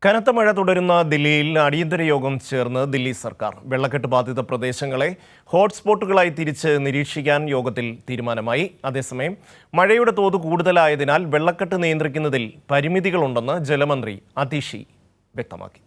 കനത്ത മഴ തുടരുന്ന ദില്ലിയിൽ അടിയന്തര യോഗം ചേർന്ന് ദില്ലി സർക്കാർ. വെള്ളക്കെട്ട് ബാധിത പ്രദേശങ്ങളെ ഹോട്ട്സ്പോട്ടുകളായി തിരിച്ച് നിരീക്ഷിക്കാൻ യോഗത്തിൽ തീരുമാനമായി. അതേസമയം മഴയുടെ തോത് കൂടുതലായതിനാൽ വെള്ളക്കെട്ട് നിയന്ത്രിക്കുന്നതിൽ പരിമിതികളുണ്ടെന്ന് ജലമന്ത്രി അതിഷി വ്യക്തമാക്കി.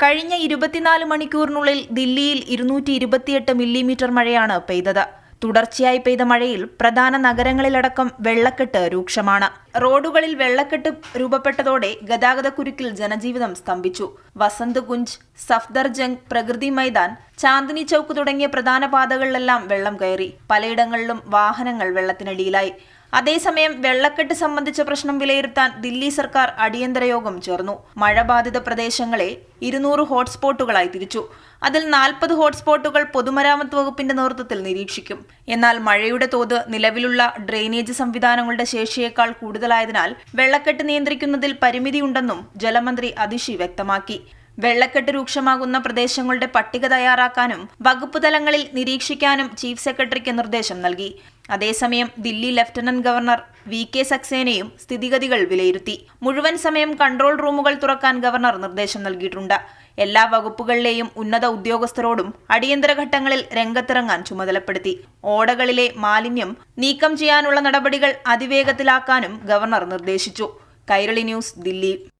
കഴിഞ്ഞ 24 മണിക്കൂറിനുള്ളിൽ ദില്ലിയിൽ 228 മില്ലിമീറ്റർ മഴയാണ് പെയ്തത്. തുടർച്ചയായി പെയ്ത മഴയിൽ പ്രധാന നഗരങ്ങളിലടക്കം വെള്ളക്കെട്ട് രൂക്ഷമാണ്. റോഡുകളിൽ വെള്ളക്കെട്ട് രൂപപ്പെട്ടതോടെ ഗതാഗതക്കുരുക്കിൽ ജനജീവിതം സ്തംഭിച്ചു. വസന്ത് കുഞ്ച്, സഫ്ദർജംഗ്, പ്രകൃതി മൈതാൻ, ചാന്ദിനി ചൌക്ക് തുടങ്ങിയ പ്രധാന പാതകളിലെല്ലാം വെള്ളം കയറി. പലയിടങ്ങളിലും വാഹനങ്ങൾ വെള്ളത്തിനടിയിലായി. അതേസമയം വെള്ളക്കെട്ട് സംബന്ധിച്ച പ്രശ്നം വിലയിരുത്താൻ ദില്ലി സർക്കാർ അടിയന്തര യോഗം ചേർന്നു. മഴ ബാധിത പ്രദേശങ്ങളെ 200 ഹോട്ട്സ്പോട്ടുകളായി തിരിച്ചു. അതിൽ 40 ഹോട്ട്സ്പോട്ടുകൾ പൊതുമരാമത്ത് വകുപ്പിന്റെ നേതൃത്വത്തിൽ നിരീക്ഷിക്കും. എന്നാൽ മഴയുടെ തോത് നിലവിലുള്ള ഡ്രെയിനേജ് സംവിധാനങ്ങളുടെ ശേഷിയേക്കാൾ കൂടുതലായതിനാൽ വെള്ളക്കെട്ട് നിയന്ത്രിക്കുന്നതിൽ പരിമിതിയുണ്ടെന്നും ജലമന്ത്രി അതിഷി വ്യക്തമാക്കി. വെള്ളക്കെട്ട് രൂക്ഷമാകുന്ന പ്രദേശങ്ങളുടെ പട്ടിക തയ്യാറാക്കാനും വകുപ്പ് തലങ്ങളിൽ നിരീക്ഷിക്കാനും ചീഫ് സെക്രട്ടറിക്ക് നിർദ്ദേശം നൽകി. അതേസമയം ദില്ലി ലഫ്റ്റനന്റ് ഗവർണർ VK സക്സേനയും സ്ഥിതിഗതികൾ വിലയിരുത്തി. മുഴുവൻ സമയം കൺട്രോൾ റൂമുകൾ തുറക്കാൻ ഗവർണർ നിർദ്ദേശം നൽകിയിട്ടുണ്ട്. എല്ലാ വകുപ്പുകളിലെയും ഉന്നത ഉദ്യോഗസ്ഥരോടും അടിയന്തര ഘട്ടങ്ങളിൽ രംഗത്തിറങ്ങാൻ ചുമതലപ്പെടുത്തി. ഓടകളിലെ മാലിന്യം നീക്കം ചെയ്യാനുള്ള നടപടികൾ അതിവേഗത്തിലാക്കാനും ഗവർണർ നിർദ്ദേശിച്ചു. കൈരളി ന്യൂസ്, ദില്ലി.